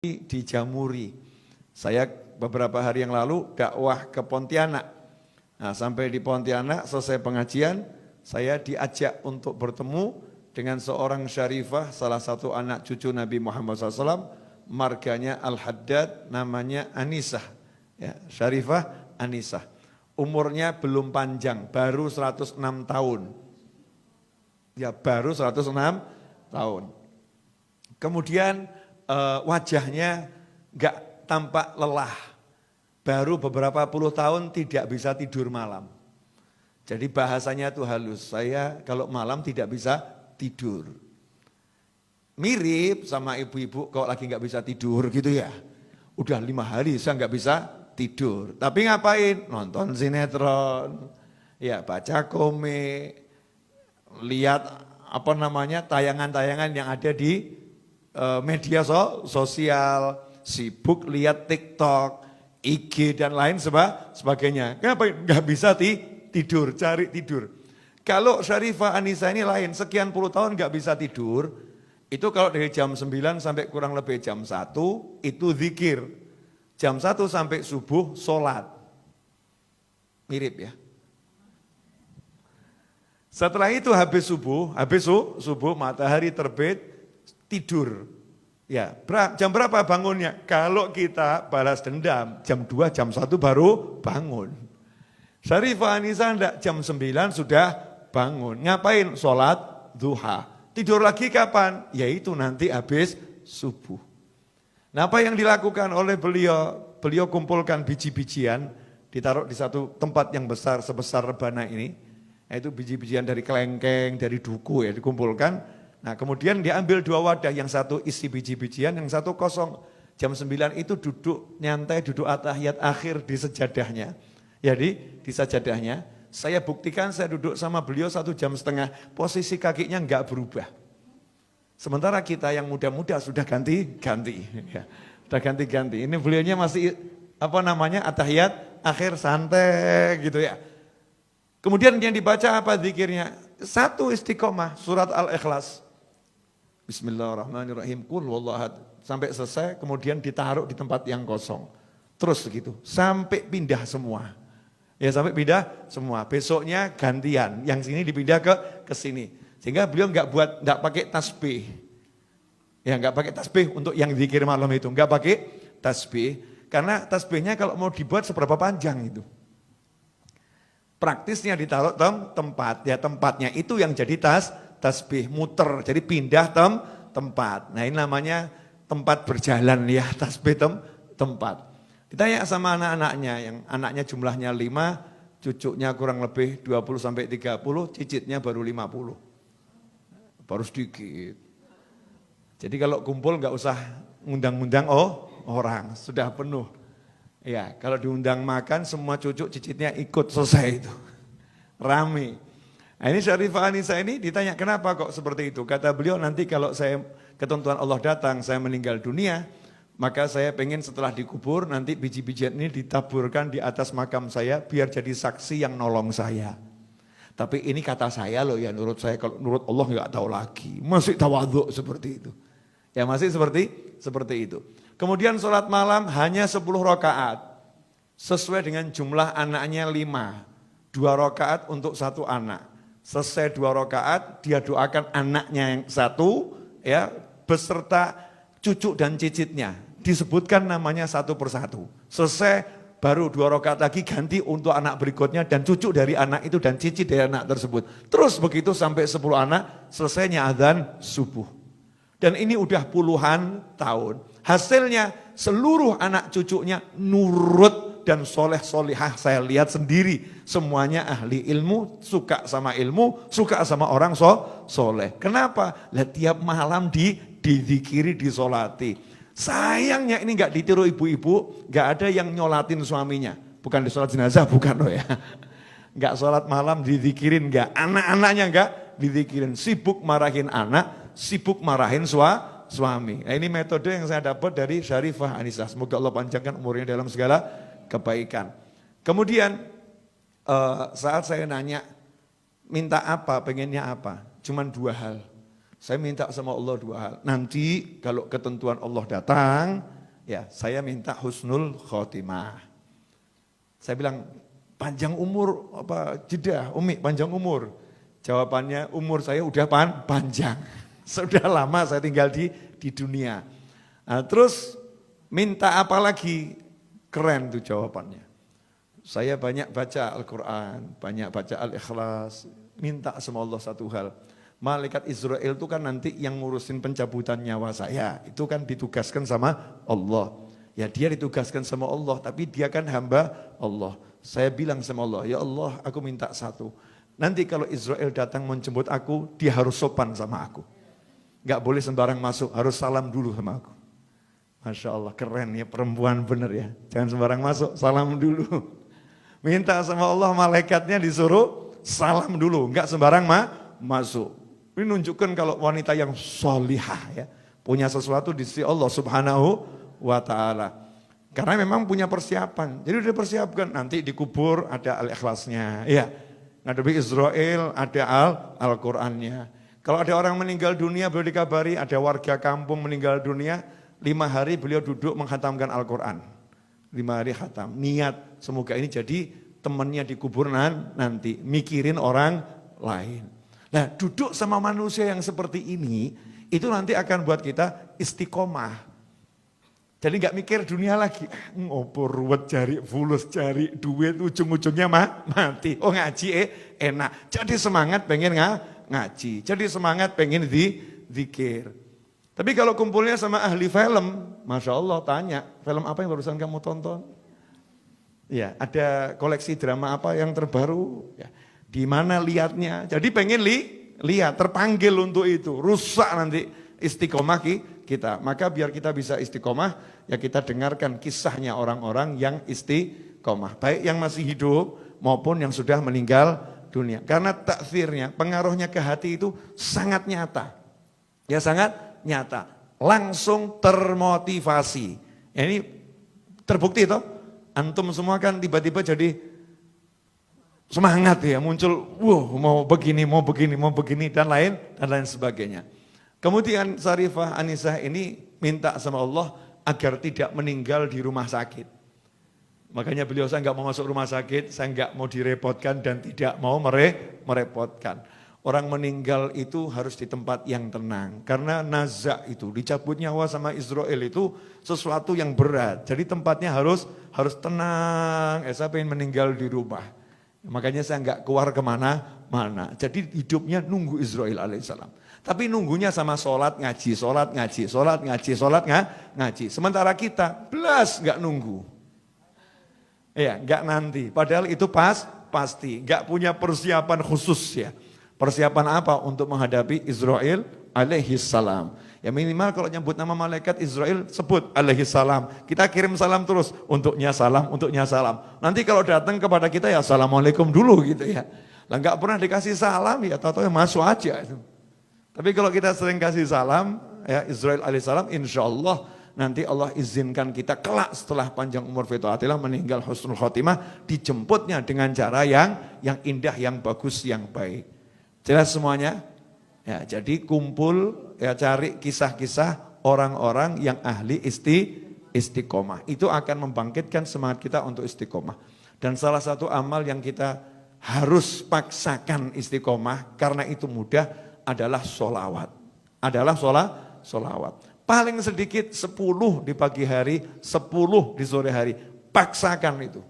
di Jamuri. Saya beberapa hari yang lalu dakwah ke Pontianak. Nah, sampai di Pontianak selesai pengajian, saya diajak untuk bertemu dengan seorang syarifah, salah satu anak cucu Nabi Muhammad SAW, marganya Al-Haddad, namanya Anisah. Ya, Syarifah Anisah. Umurnya belum panjang, baru 106 tahun. Ya, baru 106 tahun. Kemudian wajahnya enggak tampak lelah. Baru beberapa puluh tahun tidak bisa tidur malam. Jadi bahasanya itu halus, saya kalau malam tidak bisa tidur. Mirip sama ibu-ibu kalau lagi enggak bisa tidur gitu ya. Udah 5 hari saya enggak bisa tidur. Tapi ngapain? Nonton sinetron, ya baca komik, lihat tayangan-tayangan yang ada di media sosial, sibuk lihat TikTok, IG dan lain sebagainya. Kenapa nggak bisa tidur, cari tidur? Kalau Syarifah Anisah ini lain, sekian puluh tahun nggak bisa tidur, itu kalau dari jam 9 sampai kurang lebih jam 1, itu zikir. Jam 1 sampai subuh, sholat. Mirip ya. Setelah itu habis subuh matahari terbit, tidur. Ya, jam berapa bangunnya? Kalau kita balas dendam, jam 2, jam 1 baru bangun. Syarifah Anisah enggak, jam 9 sudah bangun. Ngapain? Sholat duha. Tidur lagi kapan? Yaitu nanti habis subuh. Nah, apa yang dilakukan oleh beliau? Beliau kumpulkan biji-bijian, ditaruh di satu tempat yang besar sebesar rebana ini. Yaitu biji-bijian dari kelengkeng, dari duku ya dikumpulkan. Nah, kemudian diambil 2 wadah, yang satu isi biji-bijian, yang satu kosong. Jam 9 itu duduk nyantai, duduk atahiyat akhir di sejadahnya. Jadi di sajadahnya, saya buktikan saya duduk sama beliau 1,5 jam, posisi kakinya enggak berubah. Sementara kita yang muda-muda sudah ganti-ganti. Ya, sudah ganti-ganti. Ini beliaunya masih atahiyat akhir santai gitu ya. Kemudian yang dibaca apa zikirnya? 1 istiqomah, surat Al-Ikhlas. Bismillahirrahmanirrahim, qul huwallahu ahad. Sampai selesai, kemudian ditaruh di tempat yang kosong. Terus gitu, sampai pindah semua. Ya sampai pindah semua. Besoknya gantian, yang sini dipindah ke sini. Sehingga beliau enggak pakai tasbih. Ya enggak pakai tasbih untuk yang zikir malam itu, enggak pakai tasbih. Karena tasbihnya kalau mau dibuat seberapa panjang itu. Praktisnya ditaruh tempat, ya tempatnya itu yang jadi tasbih, muter, jadi pindah tempat. Nah ini namanya tempat berjalan ya, tasbih tempat. Ditanya sama anak-anaknya, yang anaknya jumlahnya 5, cucunya kurang lebih 20-30, cicitnya baru 50. Baru sedikit. Jadi kalau kumpul nggak usah ngundang-ngundang orang, sudah penuh. Ya, kalau diundang makan semua cucu cicitnya ikut, selesai itu. Rame. Nah, ini Syarifah Anisah ini ditanya kenapa kok seperti itu. Kata beliau, nanti kalau saya ketentuan Allah datang, saya meninggal dunia, maka saya pengen setelah dikubur nanti biji-bijian ini ditaburkan di atas makam saya biar jadi saksi yang nolong saya. Tapi ini kata saya loh ya, menurut saya, kalau menurut Allah nggak tahu lagi. Masih tawadhu seperti itu. Ya masih seperti itu. Kemudian sholat malam hanya 10 rakaat. Sesuai dengan jumlah anaknya 5. 2 rakaat untuk 1 anak. Selesai 2 rakaat, dia doakan anaknya yang 1, ya beserta cucu dan cicitnya. Disebutkan namanya satu persatu. Selesai baru 2 rakaat lagi ganti untuk anak berikutnya dan cucu dari anak itu dan cicit dari anak tersebut. Terus begitu sampai 10 anak, selesainya azan subuh. Dan ini udah puluhan tahun. Hasilnya seluruh anak cucunya nurut dan soleh-solihah. Saya lihat sendiri, semuanya ahli ilmu, suka sama ilmu, suka sama orang soleh. Kenapa? Tiap malam dizikiri, disolati. Sayangnya ini enggak ditiru ibu-ibu, enggak ada yang nyolatin suaminya. Bukan di sholat jenazah, bukan loh ya. Enggak sholat malam dizikirin, enggak. Anak-anaknya enggak dizikirin. Sibuk marahin anak, sibuk marahin suami. Nah, ini metode yang saya dapat dari Syarifah Anisah. Semoga Allah panjangkan umurnya dalam segala kebaikan. Kemudian saat saya nanya, minta apa, pengennya apa? Cuman 2 hal. Saya minta sama Allah dua hal. Nanti kalau ketentuan Allah datang, ya saya minta husnul khotimah. Saya bilang, panjang umur apa jeda, Umi panjang umur. Jawabannya umur saya udah panjang. Sudah lama saya tinggal di dunia. Nah, terus minta apa lagi? Keren tuh jawabannya. Saya banyak baca Al-Quran, banyak baca Al-Ikhlas. Minta sama Allah satu hal. Malaikat Israel itu kan nanti yang ngurusin pencabutan nyawa saya. Itu kan ditugaskan sama Allah. Ya dia ditugaskan sama Allah, tapi dia kan hamba Allah. Saya bilang sama Allah, ya Allah aku minta satu. Nanti kalau Israel datang menjemput aku, dia harus sopan sama aku. Gak boleh sembarang masuk, harus salam dulu sama aku. Masya Allah keren ya, perempuan bener ya. Jangan sembarang masuk, salam dulu. Minta sama Allah malaikatnya disuruh salam dulu, gak sembarang masuk. Ini nunjukkan kalau wanita yang solihah ya, punya sesuatu di sisi Allah Subhanahu wa ta'ala. Karena memang punya persiapan. Jadi udah persiapkan, nanti dikubur ada Al-Ikhlasnya. Iya, ngadepi Israel ada Al-Qurannya. Kalau ada orang meninggal dunia beliau dikabari, ada warga kampung meninggal dunia, 5 hari beliau duduk menghatamkan Al-Quran. 5 hari khatam. Niat semoga ini jadi temannya dikubur nanti. Mikirin orang lain. Nah duduk sama manusia yang seperti ini, itu nanti akan buat kita istiqomah. Jadi gak mikir dunia lagi, ngopo ruwet cari fulus, cari duit, ujung-ujungnya mati. Oh ngaji enak, jadi semangat pengen ngaji, jadi semangat pengen zikir. Tapi kalau kumpulnya sama ahli film, Masya Allah tanya, film apa yang barusan kamu tonton? Ya, ada koleksi drama apa yang terbaru? Ya, di mana lihatnya? Jadi pengen lihat, terpanggil untuk itu, rusak nanti istiqomah kita. Maka biar kita bisa istiqomah, ya kita dengarkan kisahnya orang-orang yang istiqomah. Baik yang masih hidup maupun yang sudah meninggal dunia. Karena taksirnya, pengaruhnya ke hati itu sangat nyata. Ya sangat nyata. Langsung termotivasi. Ya, ini terbukti toh. Antum semua kan tiba-tiba jadi semangat ya, muncul mau begini dan lain sebagainya. Kemudian Sarifah Anisah ini minta sama Allah agar tidak meninggal di rumah sakit. Makanya beliau, saya nggak mau masuk rumah sakit, saya nggak mau direpotkan dan tidak mau merepotkan. Orang meninggal itu harus di tempat yang tenang. Karena nazak itu, dicabut nyawa sama Israel itu sesuatu yang berat. Jadi tempatnya harus tenang. Saya pengen meninggal di rumah. Makanya saya nggak keluar kemana-mana. Jadi hidupnya nunggu Israel alaihissalam. Tapi nunggunya sama sholat ngaji. Sementara kita belas nggak nunggu. Ya, nggak nanti. Padahal itu pasti. Nggak punya persiapan khusus ya. Persiapan apa untuk menghadapi Israel alaihissalam? Ya minimal kalau nyebut nama malaikat Israel sebut alaihissalam. Kita kirim salam terus, untuknya salam. Nanti kalau datang kepada kita ya assalamualaikum dulu gitu ya. Lah nggak pernah dikasih salam ya, tahu-tahu masuk aja itu. Tapi kalau kita sering kasih salam ya Israel alaihissalam, insya Allah nanti Allah izinkan kita kelak setelah panjang umur fitaatillah meninggal husnul khotimah, dijemputnya dengan cara yang indah, yang bagus, yang baik. Jelas semuanya? Ya, jadi kumpul ya cari kisah-kisah orang-orang yang ahli istiqomah. Itu akan membangkitkan semangat kita untuk istiqomah. Dan salah satu amal yang kita harus paksakan istiqomah karena itu mudah adalah sholawat. Sholawat. Paling sedikit 10 di pagi hari, 10 di sore hari. Paksakan itu.